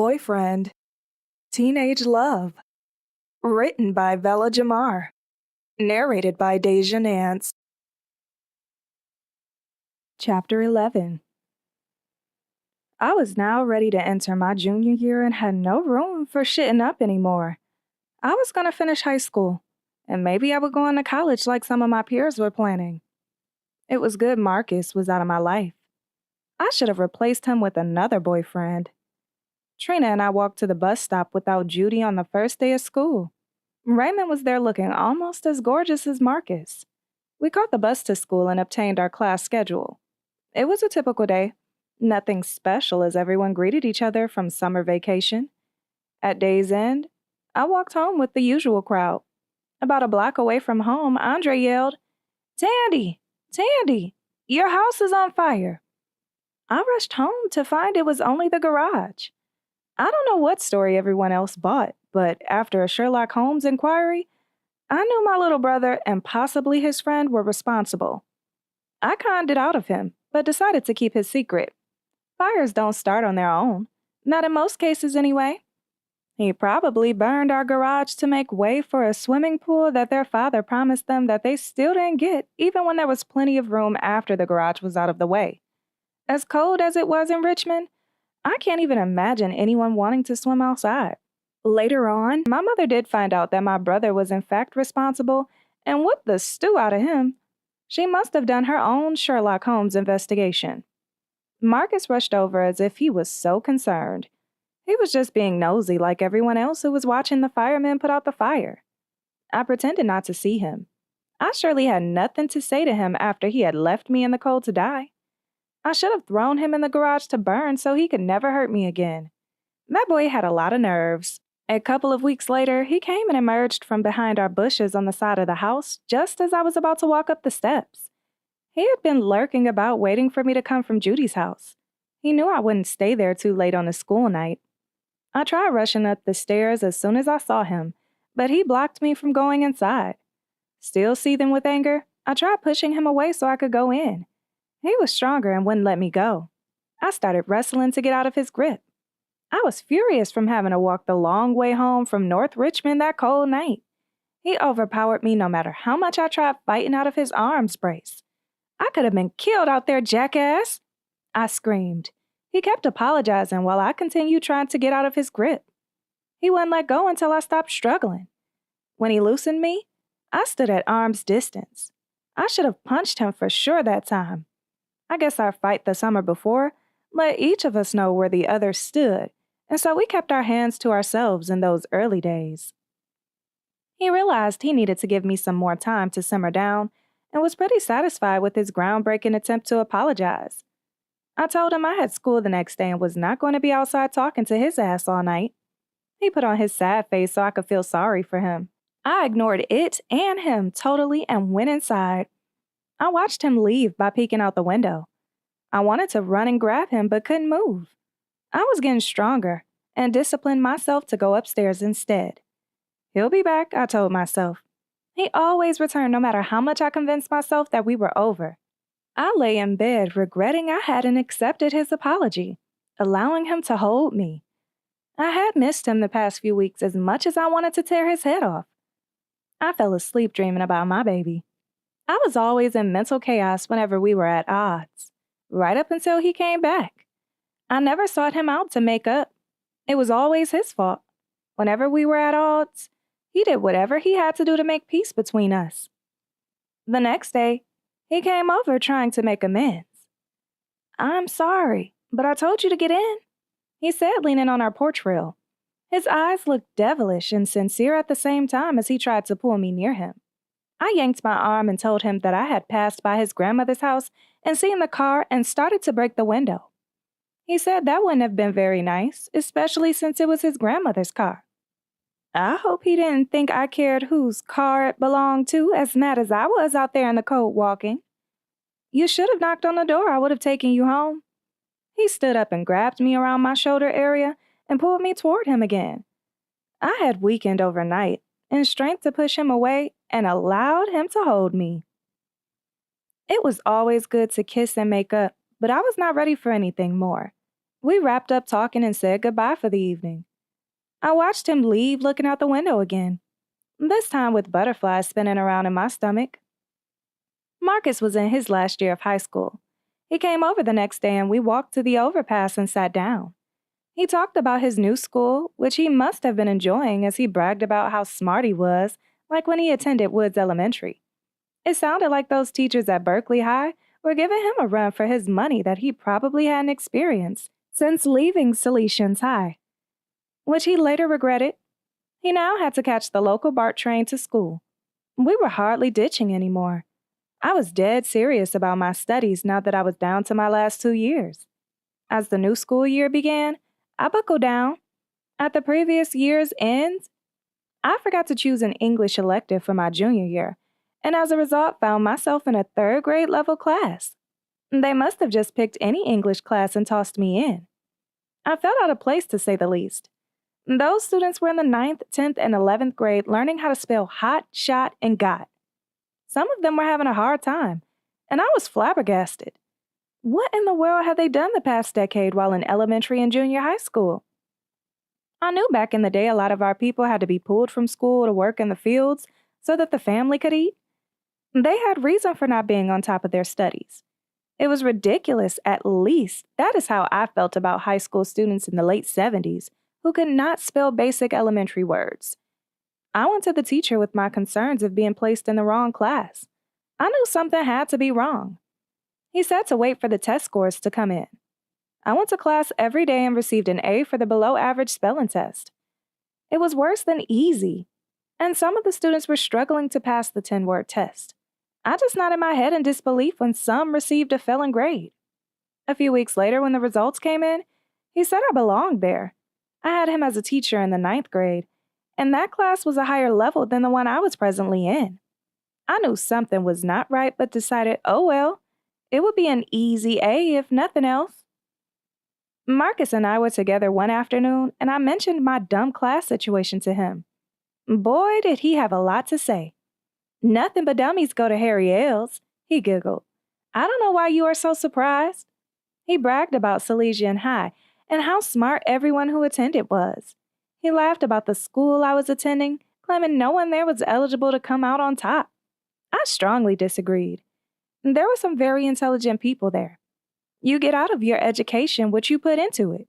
Boyfriend. Teenage Love. Written by Vella Jamar. Narrated by Deja, Nance. Chapter 11. I was now ready to enter my junior year and had no room for shitting up anymore. I was going to finish high school, and maybe I would go on to college like some of my peers were planning. It was good Marcus was out of my life. I should have replaced him with another boyfriend. Trina and I walked to the bus stop without Judy on the first day of school. Raymond was there looking almost as gorgeous as Marcus. We caught the bus to school and obtained our class schedule. It was a typical day. Nothing special as everyone greeted each other from summer vacation. At day's end, I walked home with the usual crowd. About a block away from home, Andre yelled, "Tandy! Tandy! Your house is on fire!" I rushed home to find it was only the garage. I don't know what story everyone else bought, but after a Sherlock Holmes inquiry, I knew my little brother and possibly his friend were responsible. I conned it out of him, but decided to keep his secret. Fires don't start on their own, not in most cases anyway. He probably burned our garage to make way for a swimming pool that their father promised them that they still didn't get, even when there was plenty of room after the garage was out of the way. As cold as it was in Richmond, I can't even imagine anyone wanting to swim outside. Later on, my mother did find out that my brother was in fact responsible and whooped the stew out of him. She must have done her own Sherlock Holmes investigation. Marcus rushed over as if he was so concerned. He was just being nosy like everyone else who was watching the firemen put out the fire. I pretended not to see him. I surely had nothing to say to him after he had left me in the cold to die. I should have thrown him in the garage to burn so he could never hurt me again. That boy had a lot of nerves. A couple of weeks later, he came and emerged from behind our bushes on the side of the house just as I was about to walk up the steps. He had been lurking about waiting for me to come from Judy's house. He knew I wouldn't stay there too late on a school night. I tried rushing up the stairs as soon as I saw him, but he blocked me from going inside. Still seething with anger, I tried pushing him away so I could go in. He was stronger and wouldn't let me go. I started wrestling to get out of his grip. I was furious from having to walk the long way home from North Richmond that cold night. He overpowered me no matter how much I tried fighting out of his arms brace. "I could have been killed out there, jackass!" I screamed. He kept apologizing while I continued trying to get out of his grip. He wouldn't let go until I stopped struggling. When he loosened me, I stood at arm's distance. I should have punched him for sure that time. I guess our fight the summer before let each of us know where the other stood, and so we kept our hands to ourselves in those early days. He realized he needed to give me some more time to simmer down and was pretty satisfied with his groundbreaking attempt to apologize. I told him I had school the next day and was not going to be outside talking to his ass all night. He put on his sad face so I could feel sorry for him. I ignored it and him totally and went inside. I watched him leave by peeking out the window. I wanted to run and grab him but couldn't move. I was getting stronger and disciplined myself to go upstairs instead. He'll be back, I told myself. He always returned no matter how much I convinced myself that we were over. I lay in bed regretting I hadn't accepted his apology, allowing him to hold me. I had missed him the past few weeks as much as I wanted to tear his head off. I fell asleep dreaming about my baby. I was always in mental chaos whenever we were at odds, right up until he came back. I never sought him out to make up. It was always his fault. Whenever we were at odds, he did whatever he had to do to make peace between us. The next day, he came over trying to make amends. "I'm sorry, but I told you to get in," he said, leaning on our porch rail. His eyes looked devilish and sincere at the same time as he tried to pull me near him. I yanked my arm and told him that I had passed by his grandmother's house and seen the car and started to break the window. He said that wouldn't have been very nice, especially since it was his grandmother's car. I hope he didn't think I cared whose car it belonged to, as mad as I was out there in the cold walking. "You should have knocked on the door. I would have taken you home." He stood up and grabbed me around my shoulder area and pulled me toward him again. I had weakened overnight and strength to push him away and allowed him to hold me. It was always good to kiss and make up, but I was not ready for anything more. We wrapped up talking and said goodbye for the evening. I watched him leave looking out the window again, this time with butterflies spinning around in my stomach. Marcus was in his last year of high school. He came over the next day and we walked to the overpass and sat down. He talked about his new school, which he must have been enjoying as he bragged about how smart he was, like when he attended Woods Elementary. It sounded like those teachers at Berkeley High were giving him a run for his money that he probably hadn't experienced since leaving Salesians High, which he later regretted. He now had to catch the local BART train to school. We were hardly ditching anymore. I was dead serious about my studies now that I was down to my last 2 years. As the new school year began, I buckled down. At the previous year's end, I forgot to choose an English elective for my junior year, and as a result found myself in a third grade level class. They must have just picked any English class and tossed me in. I felt out of place to say the least. Those students were in the 9th, 10th, and 11th grade learning how to spell hot, shot, and got. Some of them were having a hard time, and I was flabbergasted. What in the world had they done the past decade while in elementary and junior high school? I knew back in the day a lot of our people had to be pulled from school to work in the fields so that the family could eat. They had reason for not being on top of their studies. It was ridiculous, at least. That is how I felt about high school students in the late 70s who could not spell basic elementary words. I went to the teacher with my concerns of being placed in the wrong class. I knew something had to be wrong. He said to wait for the test scores to come in. I went to class every day and received an A for the below average spelling test. It was worse than easy, and some of the students were struggling to pass the 10-word test. I just nodded my head in disbelief when some received a failing grade. A few weeks later, when the results came in, he said I belonged there. I had him as a teacher in the 9th grade, and that class was a higher level than the one I was presently in. I knew something was not right, but decided, oh well, it would be an easy A if nothing else. Marcus and I were together one afternoon, and I mentioned my dumb class situation to him. Boy, did he have a lot to say. Nothing but dummies go to Harry L's, he giggled. I don't know why you are so surprised. He bragged about Salesian High and how smart everyone who attended was. He laughed about the school I was attending, claiming no one there was eligible to come out on top. I strongly disagreed. There were some very intelligent people there. You get out of your education what you put into it.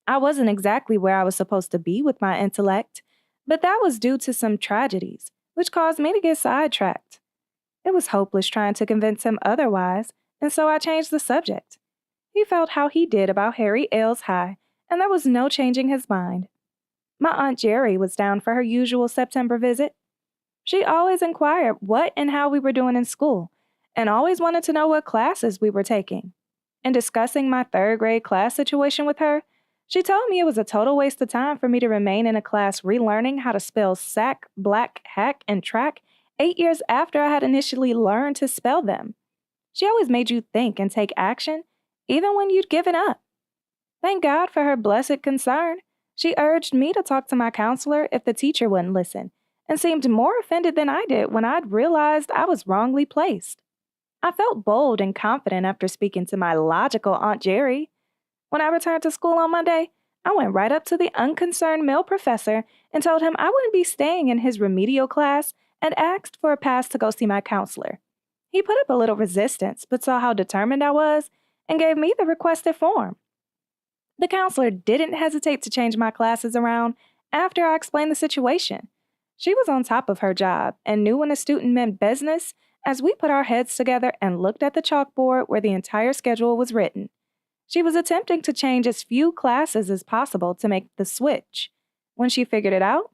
I wasn't exactly where I was supposed to be with my intellect, but that was due to some tragedies, which caused me to get sidetracked. It was hopeless trying to convince him otherwise, and so I changed the subject. He felt how he did about Harry L's High, and there was no changing his mind. My Aunt Jerry was down for her usual September visit. She always inquired what and how we were doing in school, and always wanted to know what classes we were taking. In discussing my 3rd grade class situation with her, she told me it was a total waste of time for me to remain in a class relearning how to spell sack, black, hack, and track 8 years after I had initially learned to spell them. She always made you think and take action, even when you'd given up. Thank God for her blessed concern. She urged me to talk to my counselor if the teacher wouldn't listen, and seemed more offended than I did when I'd realized I was wrongly placed. I felt bold and confident after speaking to my logical Aunt Jerry. When I returned to school on Monday, I went right up to the unconcerned male professor and told him I wouldn't be staying in his remedial class and asked for a pass to go see my counselor. He put up a little resistance, but saw how determined I was and gave me the requested form. The counselor didn't hesitate to change my classes around after I explained the situation. She was on top of her job and knew when a student meant business as we put our heads together and looked at the chalkboard where the entire schedule was written. She was attempting to change as few classes as possible to make the switch. When she figured it out,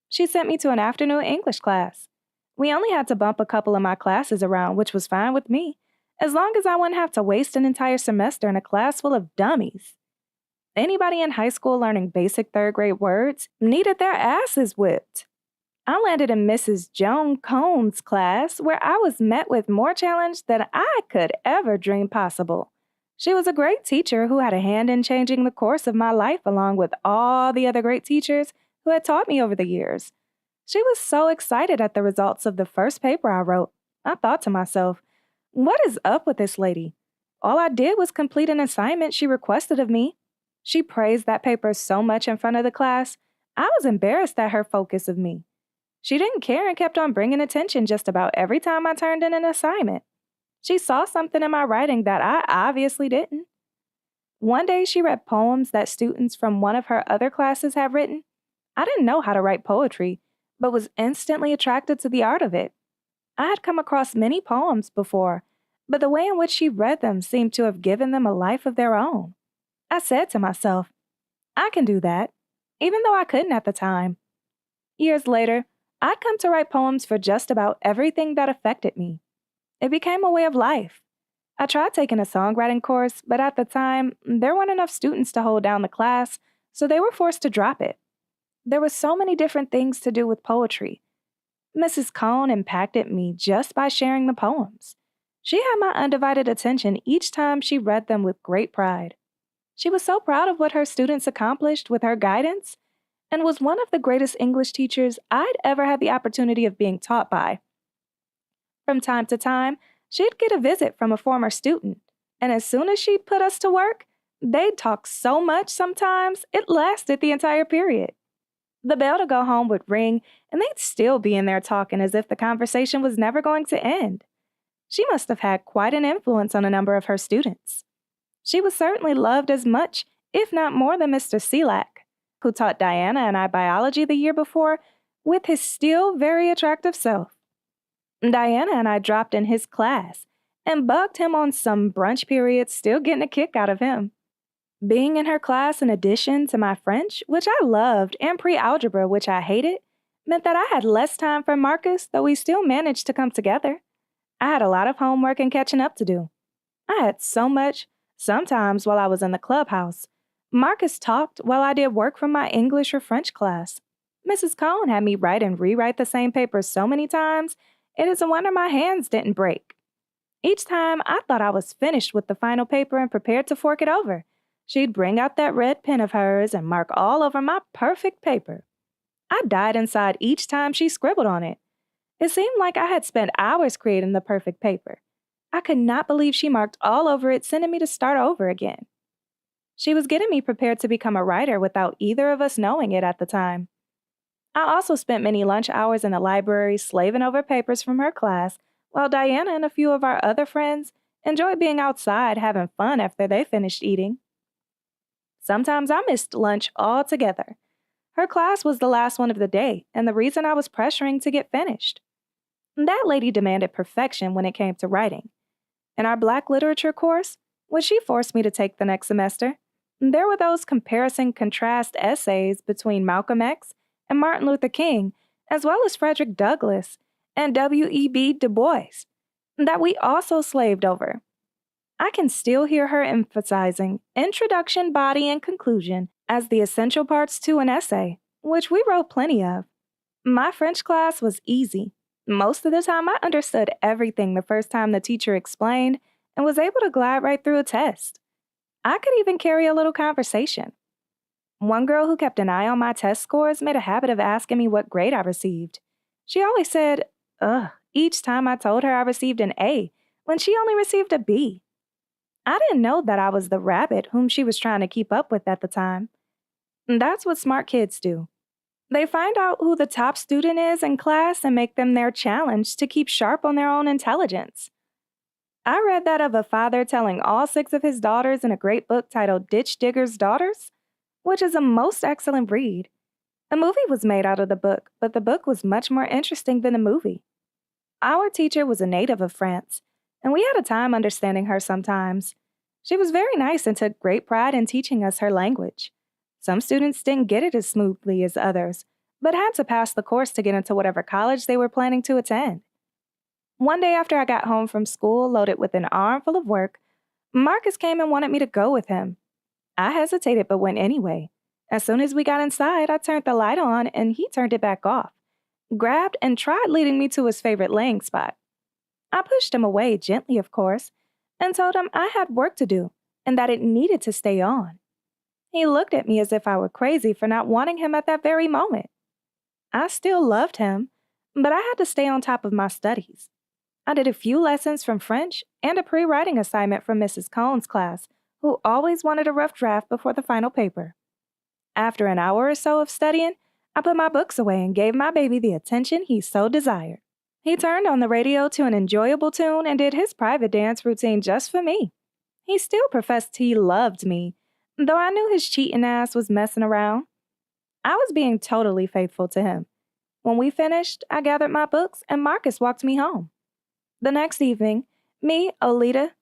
she sent me to an afternoon English class. We only had to bump a couple of my classes around, which was fine with me, as long as I wouldn't have to waste an entire semester in a class full of dummies. Anybody in high school learning basic 3rd grade words needed their asses whipped. I landed in Mrs. Joan Cohn's class, where I was met with more challenge than I could ever dream possible. She was a great teacher who had a hand in changing the course of my life along with all the other great teachers who had taught me over the years. She was so excited at the results of the first paper I wrote. I thought to myself, what is up with this lady? All I did was complete an assignment she requested of me. She praised that paper so much in front of the class, I was embarrassed at her focus of me. She didn't care and kept on bringing attention just about every time I turned in an assignment. She saw something in my writing that I obviously didn't. One day she read poems that students from one of her other classes had written. I didn't know how to write poetry, but was instantly attracted to the art of it. I had come across many poems before, but the way in which she read them seemed to have given them a life of their own. I said to myself, I can do that, even though I couldn't at the time. Years later, I'd come to write poems for just about everything that affected me. It became a way of life. I tried taking a songwriting course, but at the time, there weren't enough students to hold down the class, so they were forced to drop it. There were so many different things to do with poetry. Mrs. Cohn impacted me just by sharing the poems. She had my undivided attention each time she read them with great pride. She was so proud of what her students accomplished with her guidance and was one of the greatest English teachers I'd ever had the opportunity of being taught by. From time to time, she'd get a visit from a former student, and as soon as she'd put us to work, they'd talk so much sometimes it lasted the entire period. The bell to go home would ring, and they'd still be in there talking as if the conversation was never going to end. She must have had quite an influence on a number of her students. She was certainly loved as much, if not more, than Mr. Selak, who taught Diana and I biology the year before, with his still very attractive self. Diana and I dropped in his class and bugged him on some brunch periods, still getting a kick out of him. Being in her class, in addition to my French, which I loved, and pre-algebra, which I hated, meant that I had less time for Marcus, though we still managed to come together. I had a lot of homework and catching up to do. I had so much, sometimes while I was in the clubhouse. Marcus talked while I did work from my English or French class. Mrs. Cohn had me write and rewrite the same paper so many times, it is a wonder my hands didn't break. Each time I thought I was finished with the final paper and prepared to fork it over, she'd bring out that red pen of hers and mark all over my perfect paper. I died inside each time she scribbled on it. It seemed like I had spent hours creating the perfect paper. I could not believe she marked all over it, sending me to start over again. She was getting me prepared to become a writer without either of us knowing it at the time. I also spent many lunch hours in the library slaving over papers from her class, while Diana and a few of our other friends enjoyed being outside having fun after they finished eating. Sometimes I missed lunch altogether. Her class was the last one of the day, and the reason I was pressuring to get finished. That lady demanded perfection when it came to writing. In our Black literature course, which she forced me to take the next semester, there were those comparison-contrast essays between Malcolm X and Martin Luther King, as well as Frederick Douglass and W.E.B. Du Bois, that we also slaved over. I can still hear her emphasizing introduction, body, and conclusion as the essential parts to an essay, which we wrote plenty of. My French class was easy. Most of the time, I understood everything the first time the teacher explained and was able to glide right through a test. I could even carry a little conversation. One girl who kept an eye on my test scores made a habit of asking me what grade I received. She always said, ugh, each time I told her I received an A, when she only received a B. I didn't know that I was the rabbit whom she was trying to keep up with at the time. And that's what smart kids do. They find out who the top student is in class and make them their challenge to keep sharp on their own intelligence. I read that of a father telling all 6 of his daughters in a great book titled Ditch Digger's Daughters, which is a most excellent read. A movie was made out of the book, but the book was much more interesting than the movie. Our teacher was a native of France, and we had a time understanding her sometimes. She was very nice and took great pride in teaching us her language. Some students didn't get it as smoothly as others, but had to pass the course to get into whatever college they were planning to attend. One day after I got home from school loaded with an armful of work, Marcus came and wanted me to go with him. I hesitated but went anyway. As soon as we got inside, I turned the light on and he turned it back off, grabbed and tried leading me to his favorite laying spot. I pushed him away, gently of course, and told him I had work to do and that it needed to stay on. He looked at me as if I were crazy for not wanting him at that very moment. I still loved him, but I had to stay on top of my studies. I did a few lessons from French and a pre-writing assignment from Mrs. Cohn's class, who always wanted a rough draft before the final paper. After an hour or so of studying, I put my books away and gave my baby the attention he so desired. He turned on the radio to an enjoyable tune and did his private dance routine just for me. He still professed he loved me, though I knew his cheating ass was messing around. I was being totally faithful to him. When we finished, I gathered my books and Marcus walked me home. The next evening, me, Olita,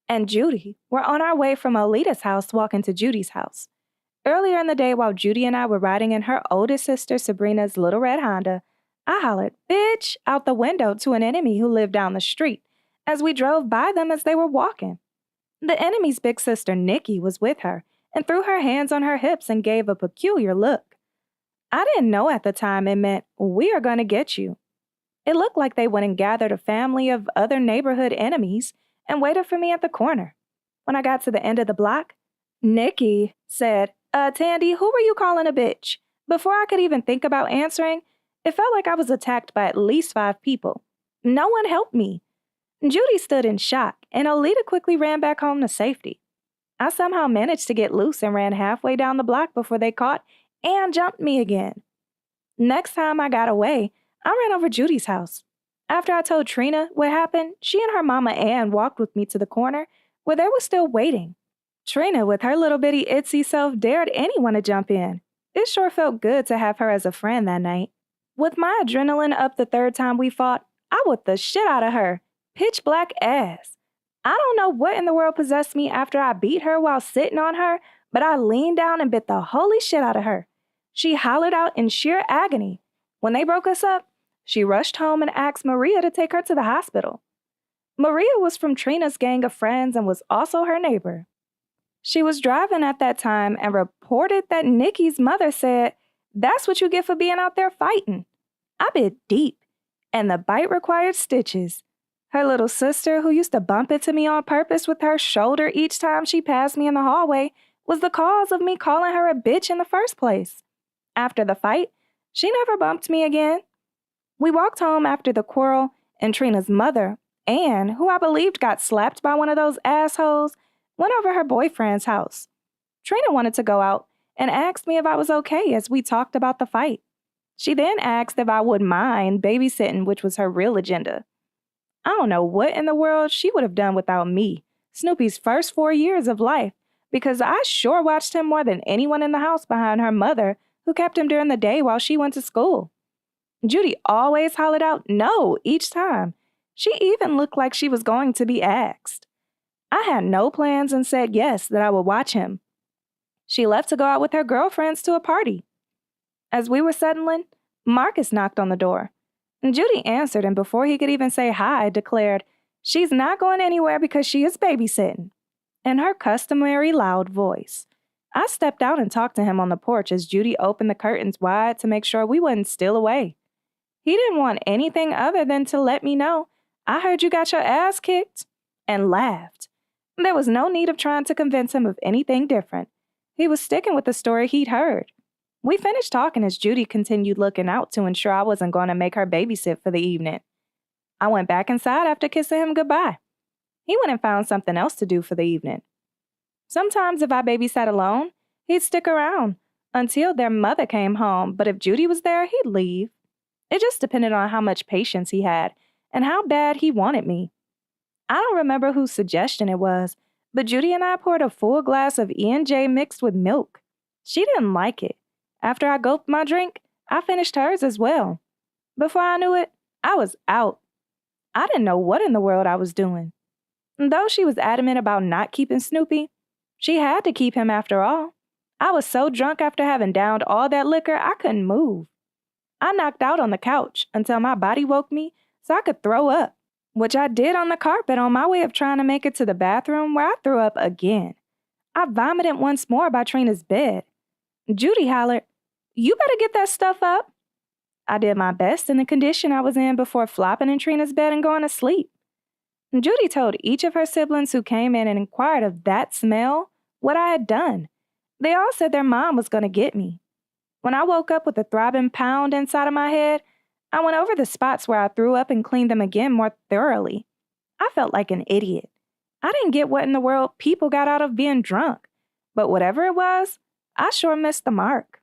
and Judy were on our way from Olita's house walking to Judy's house. Earlier in the day, while Judy and I were riding in her oldest sister Sabrina's little red Honda, I hollered, "Bitch," out the window to an enemy who lived down the street as we drove by them as they were walking. The enemy's big sister, Nikki, was with her and threw her hands on her hips and gave a peculiar look. I didn't know at the time it meant, "We are going to get you." It looked like they went and gathered a family of other neighborhood enemies and waited for me at the corner. When I got to the end of the block, Nikki said, Tandy, who were you calling a bitch?" Before I could even think about answering, it felt like I was attacked by at least 5 people. No one helped me. Judy stood in shock, and Olita quickly ran back home to safety. I somehow managed to get loose and ran halfway down the block before they caught and jumped me again. Next time I got away, I ran over Judy's house. After I told Trina what happened, she and her mama Ann walked with me to the corner where they were still waiting. Trina, with her little bitty itsy self, dared anyone to jump in. It sure felt good to have her as a friend that night. With my adrenaline up the 3rd time we fought, I whipped the shit out of her. Pitch black ass. I don't know what in the world possessed me after I beat her while sitting on her, but I leaned down and bit the holy shit out of her. She hollered out in sheer agony. When they broke us up, she rushed home and asked Maria to take her to the hospital. Maria was from Trina's gang of friends and was also her neighbor. She was driving at that time and reported that Nikki's mother said, "That's what you get for being out there fighting." I bit deep, and the bite required stitches. Her little sister, who used to bump into me on purpose with her shoulder each time she passed me in the hallway, was the cause of me calling her a bitch in the first place. After the fight, she never bumped me again. We walked home after the quarrel, and Trina's mother, Ann, who I believed got slapped by one of those assholes, went over her boyfriend's house. Trina wanted to go out and asked me if I was okay as we talked about the fight. She then asked if I would mind babysitting, which was her real agenda. I don't know what in the world she would have done without me, Snoopy's first 4 years of life, because I sure watched him more than anyone in the house behind her mother, who kept him during the day while she went to school. Judy always hollered out no each time. She even looked like she was going to be asked. I had no plans and said yes, that I would watch him. She left to go out with her girlfriends to a party. As we were settling, Marcus knocked on the door. Judy answered, and before he could even say hi, declared, "She's not going anywhere because she is babysitting," in her customary loud voice. I stepped out and talked to him on the porch as Judy opened the curtains wide to make sure we wouldn't steal away. He didn't want anything other than to let me know, "I heard you got your ass kicked," and laughed. There was no need of trying to convince him of anything different. He was sticking with the story he'd heard. We finished talking as Judy continued looking out to ensure I wasn't going to make her babysit for the evening. I went back inside after kissing him goodbye. He went and found something else to do for the evening. Sometimes if I babysat alone, he'd stick around until their mother came home, but if Judy was there, he'd leave. It just depended on how much patience he had and how bad he wanted me. I don't remember whose suggestion it was, but Judy and I poured a full glass of E&J mixed with milk. She didn't like it. After I gulped my drink, I finished hers as well. Before I knew it, I was out. I didn't know what in the world I was doing. And though she was adamant about not keeping Snoopy, she had to keep him after all. I was so drunk after having downed all that liquor, I couldn't move. I knocked out on the couch until my body woke me so I could throw up, which I did on the carpet on my way of trying to make it to the bathroom where I threw up again. I vomited once more by Trina's bed. Judy hollered, "You better get that stuff up." I did my best in the condition I was in before flopping in Trina's bed and going to sleep. Judy told each of her siblings who came in and inquired of that smell what I had done. They all said their mom was going to get me. When I woke up with a throbbing pound inside of my head, I went over the spots where I threw up and cleaned them again more thoroughly. I felt like an idiot. I didn't get what in the world people got out of being drunk, but whatever it was, I sure missed the mark.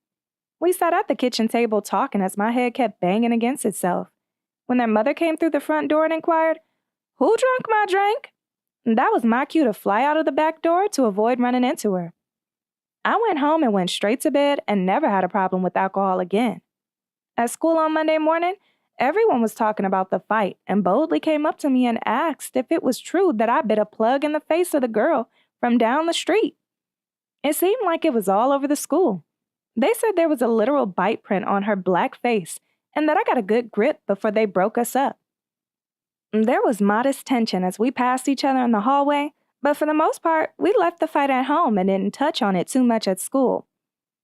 We sat at the kitchen table talking as my head kept banging against itself. When their mother came through the front door and inquired, "Who drunk my drink?" That was my cue to fly out of the back door to avoid running into her. I went home and went straight to bed and never had a problem with alcohol again. At school on Monday morning, everyone was talking about the fight and boldly came up to me and asked if it was true that I bit a plug in the face of the girl from down the street. It seemed like it was all over the school. They said there was a literal bite print on her black face and that I got a good grip before they broke us up. There was modest tension as we passed each other in the hallway, but for the most part, we left the fight at home and didn't touch on it too much at school.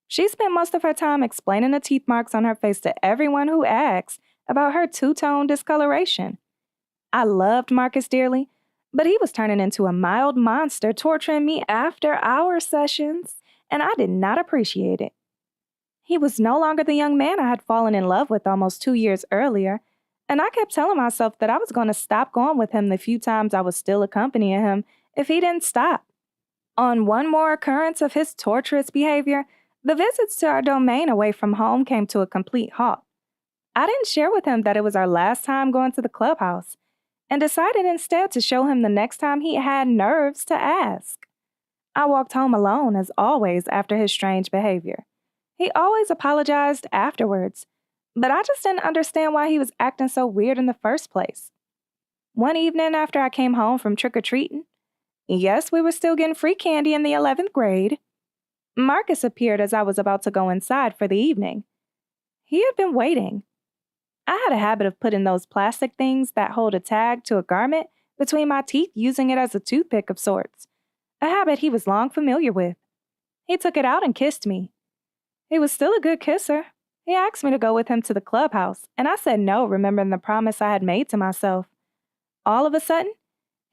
She spent most of her time explaining the teeth marks on her face to everyone who asked about her two-tone discoloration. I loved Marcus dearly, but he was turning into a mild monster torturing me after our sessions, and I did not appreciate it. He was no longer the young man I had fallen in love with almost 2 years earlier, and I kept telling myself that I was going to stop going with him the few times I was still accompanying him if he didn't stop. On one more occurrence of his torturous behavior, the visits to our domain away from home came to a complete halt. I didn't share with him that it was our last time going to the clubhouse, and decided instead to show him the next time he had nerves to ask. I walked home alone, as always, after his strange behavior. He always apologized afterwards, but I just didn't understand why he was acting so weird in the first place. One evening after I came home from trick-or-treating, yes, we were still getting free candy in the 11th grade, Marcus appeared as I was about to go inside for the evening. He had been waiting. I had a habit of putting those plastic things that hold a tag to a garment between my teeth, using it as a toothpick of sorts, a habit he was long familiar with. He took it out and kissed me. He was still a good kisser. He asked me to go with him to the clubhouse, and I said no, remembering the promise I had made to myself. All of a sudden,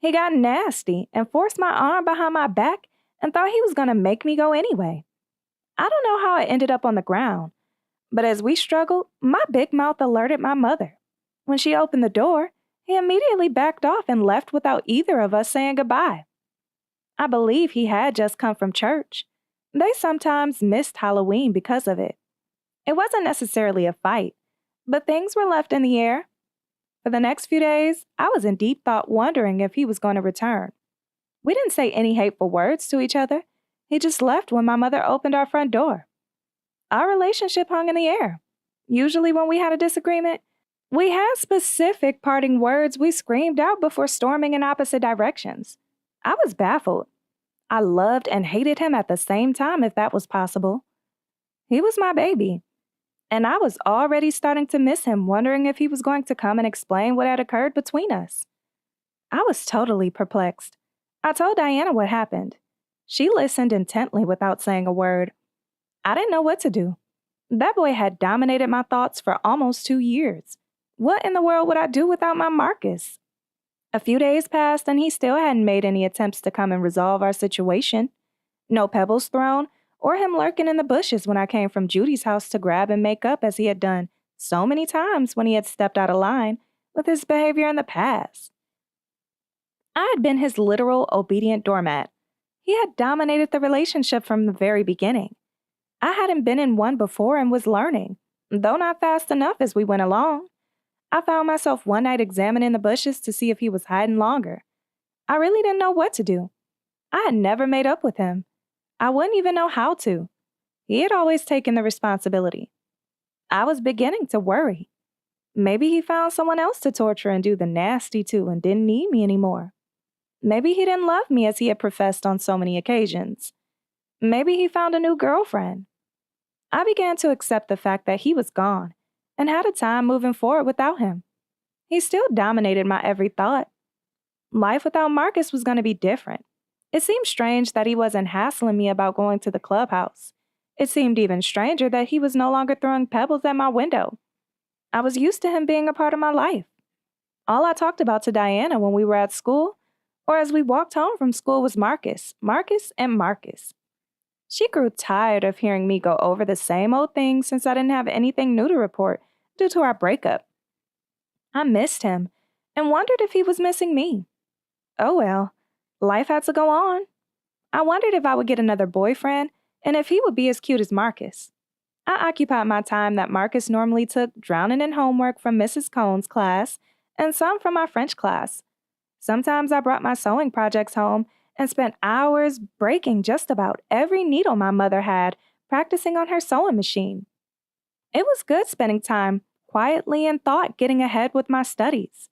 he got nasty and forced my arm behind my back and thought he was going to make me go anyway. I don't know how I ended up on the ground, but as we struggled, my big mouth alerted my mother. When she opened the door, he immediately backed off and left without either of us saying goodbye. I believe he had just come from church. They sometimes missed Halloween because of it. It wasn't necessarily a fight, but things were left in the air. For the next few days, I was in deep thought wondering if he was going to return. We didn't say any hateful words to each other. He just left when my mother opened our front door. Our relationship hung in the air. Usually when we had a disagreement, we had specific parting words we screamed out before storming in opposite directions. I was baffled. I loved and hated him at the same time, if that was possible. He was my baby, and I was already starting to miss him, wondering if he was going to come and explain what had occurred between us. I was totally perplexed. I told Diana what happened. She listened intently without saying a word. I didn't know what to do. That boy had dominated my thoughts for almost 2 years. What in the world would I do without my Marcus? A few days passed and he still hadn't made any attempts to come and resolve our situation. No pebbles thrown, or him lurking in the bushes when I came from Judy's house to grab and make up as he had done so many times when he had stepped out of line with his behavior in the past. I had been his literal obedient doormat. He had dominated the relationship from the very beginning. I hadn't been in one before and was learning, though not fast enough as we went along. I found myself one night examining the bushes to see if he was hiding longer. I really didn't know what to do. I had never made up with him. I wouldn't even know how to. He had always taken the responsibility. I was beginning to worry. Maybe he found someone else to torture and do the nasty to and didn't need me anymore. Maybe he didn't love me as he had professed on so many occasions. Maybe he found a new girlfriend. I began to accept the fact that he was gone and had a time moving forward without him. He still dominated my every thought. Life without Marcus was going to be different. It seemed strange that he wasn't hassling me about going to the clubhouse. It seemed even stranger that he was no longer throwing pebbles at my window. I was used to him being a part of my life. All I talked about to Diana when we were at school or as we walked home from school was Marcus, Marcus, and Marcus. She grew tired of hearing me go over the same old thing since I didn't have anything new to report due to our breakup. I missed him and wondered if he was missing me. Oh well, life had to go on. I wondered if I would get another boyfriend and if he would be as cute as Marcus. I occupied my time that Marcus normally took drowning in homework from Mrs. Cohn's class and some from my French class. Sometimes I brought my sewing projects home and spent hours breaking just about every needle my mother had practicing on her sewing machine. It was good spending time quietly in thought getting ahead with my studies.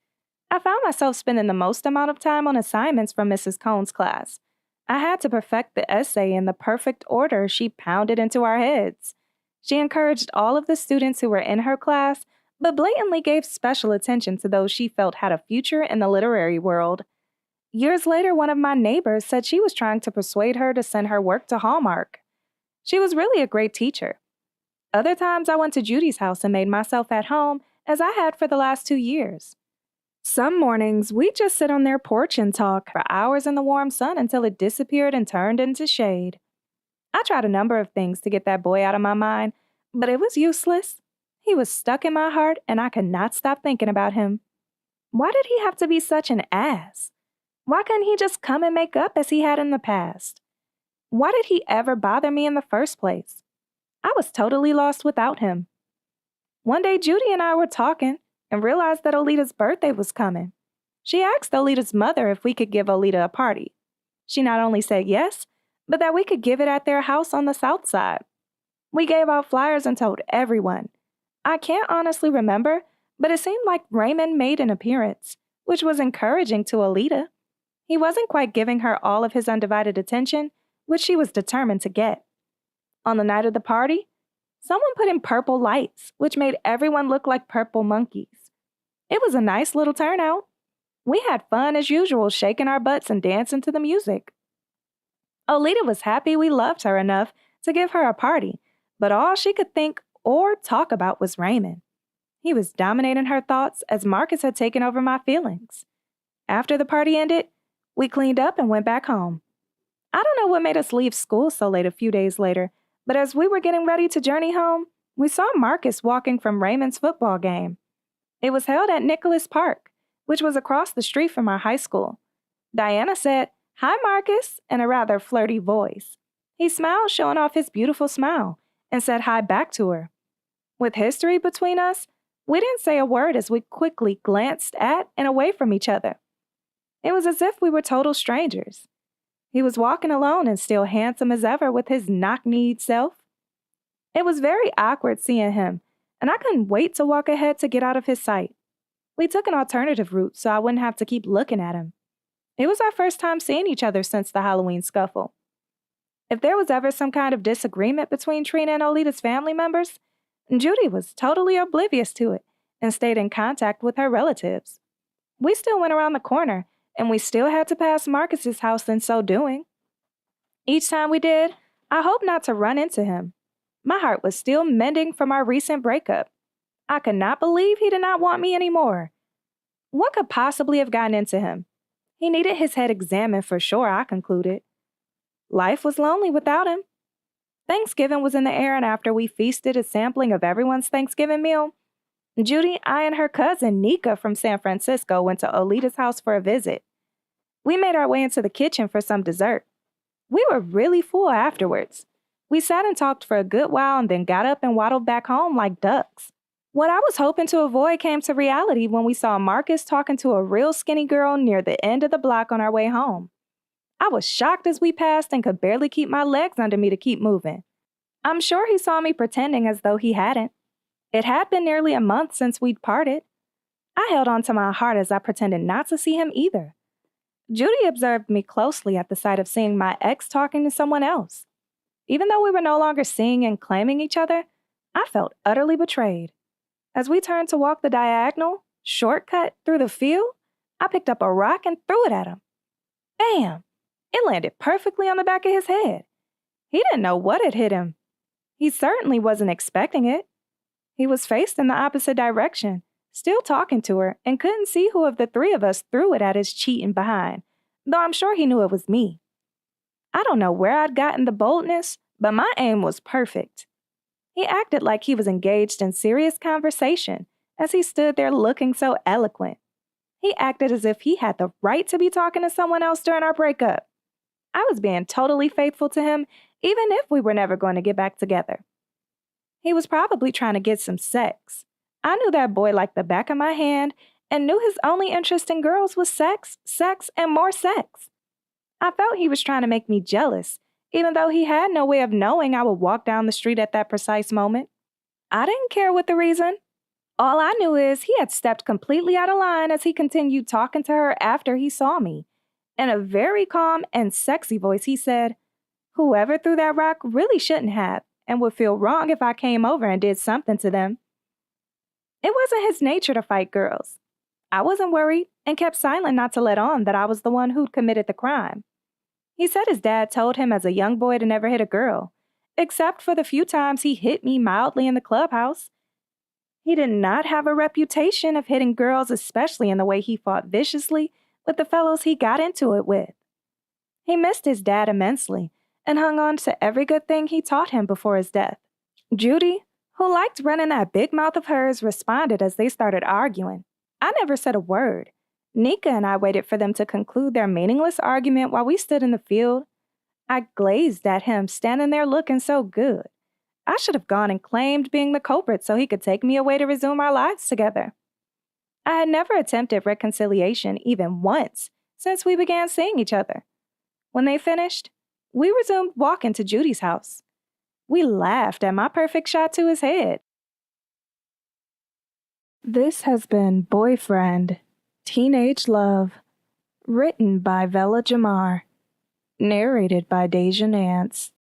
I found myself spending the most amount of time on assignments from Mrs. Cohn's class. I had to perfect the essay in the perfect order she pounded into our heads. She encouraged all of the students who were in her class, but blatantly gave special attention to those she felt had a future in the literary world. Years later, one of my neighbors said she was trying to persuade her to send her work to Hallmark. She was really a great teacher. Other times, I went to Judy's house and made myself at home, as I had for the last 2 years. Some mornings, we'd just sit on their porch and talk for hours in the warm sun until it disappeared and turned into shade. I tried a number of things to get that boy out of my mind, but it was useless. He was stuck in my heart, and I could not stop thinking about him. Why did he have to be such an ass? Why couldn't he just come and make up as he had in the past? Why did he ever bother me in the first place? I was totally lost without him. One day, Judy and I were talking and realized that Olita's birthday was coming. She asked Olita's mother if we could give Olita a party. She not only said yes, but that we could give it at their house on the south side. We gave out flyers and told everyone. I can't honestly remember, but it seemed like Raymond made an appearance, which was encouraging to Olita. He wasn't quite giving her all of his undivided attention, which she was determined to get. On the night of the party, someone put in purple lights, which made everyone look like purple monkeys. It was a nice little turnout. We had fun as usual, shaking our butts and dancing to the music. Olita was happy we loved her enough to give her a party, but all she could think or talk about was Raymond. He was dominating her thoughts as Marcus had taken over my feelings. After the party ended, we cleaned up and went back home. I don't know what made us leave school so late a few days later, but as we were getting ready to journey home, we saw Marcus walking from Raymond's football game. It was held at Nicholas Park, which was across the street from our high school. Diana said, "Hi, Marcus," in a rather flirty voice. He smiled, showing off his beautiful smile, and said hi back to her. With history between us, we didn't say a word as we quickly glanced at and away from each other. It was as if we were total strangers. He was walking alone and still handsome as ever with his knock-kneed self. It was very awkward seeing him, and I couldn't wait to walk ahead to get out of his sight. We took an alternative route so I wouldn't have to keep looking at him. It was our first time seeing each other since the Halloween scuffle. If there was ever some kind of disagreement between Trina and Olita's family members, Judy was totally oblivious to it and stayed in contact with her relatives. We still went around the corner, and we still had to pass Marcus's house in so doing. Each time we did, I hoped not to run into him. My heart was still mending from our recent breakup. I could not believe he did not want me anymore. What could possibly have gotten into him? He needed his head examined for sure, I concluded. Life was lonely without him. Thanksgiving was in the air, and after we feasted a sampling of everyone's Thanksgiving meal, Judy, I, and her cousin Nika from San Francisco went to Olita's house for a visit. We made our way into the kitchen for some dessert. We were really full afterwards. We sat and talked for a good while and then got up and waddled back home like ducks. What I was hoping to avoid came to reality when we saw Marcus talking to a real skinny girl near the end of the block on our way home. I was shocked as we passed and could barely keep my legs under me to keep moving. I'm sure he saw me pretending as though he hadn't. It had been nearly a month since we'd parted. I held on to my heart as I pretended not to see him either. Judy observed me closely at the sight of seeing my ex talking to someone else. Even though we were no longer seeing and claiming each other, I felt utterly betrayed. As we turned to walk the diagonal, shortcut through the field, I picked up a rock and threw it at him. Bam! It landed perfectly on the back of his head. He didn't know what had hit him. He certainly wasn't expecting it. He was faced in the opposite direction, still talking to her, and couldn't see who of the three of us threw it at his cheating behind, though I'm sure he knew it was me. I don't know where I'd gotten the boldness, but my aim was perfect. He acted like he was engaged in serious conversation, as he stood there looking so eloquent. He acted as if he had the right to be talking to someone else during our breakup. I was being totally faithful to him, even if we were never going to get back together. He was probably trying to get some sex. I knew that boy like the back of my hand and knew his only interest in girls was sex, sex, and more sex. I felt he was trying to make me jealous, even though he had no way of knowing I would walk down the street at that precise moment. I didn't care what the reason. All I knew is he had stepped completely out of line as he continued talking to her after he saw me. In a very calm and sexy voice, he said, "Whoever threw that rock really shouldn't have, and would feel wrong if I came over and did something to them." It wasn't his nature to fight girls. I wasn't worried and kept silent not to let on that I was the one who'd committed the crime. He said his dad told him as a young boy to never hit a girl, except for the few times he hit me mildly in the clubhouse. He did not have a reputation of hitting girls, especially in the way he fought viciously with the fellows he got into it with. He missed his dad immensely and hung on to every good thing he taught him before his death. Judy, who liked running that big mouth of hers, responded as they started arguing. I never said a word. Nika and I waited for them to conclude their meaningless argument while we stood in the field. I glazed at him, standing there looking so good. I should have gone and claimed being the culprit so he could take me away to resume our lives together. I had never attempted reconciliation even once since we began seeing each other. When they finished, we resumed walking to Judy's house. We laughed at my perfect shot to his head. This has been Boyfriend, Teenage Love, written by Vella Jamar, narrated by Deja Nance.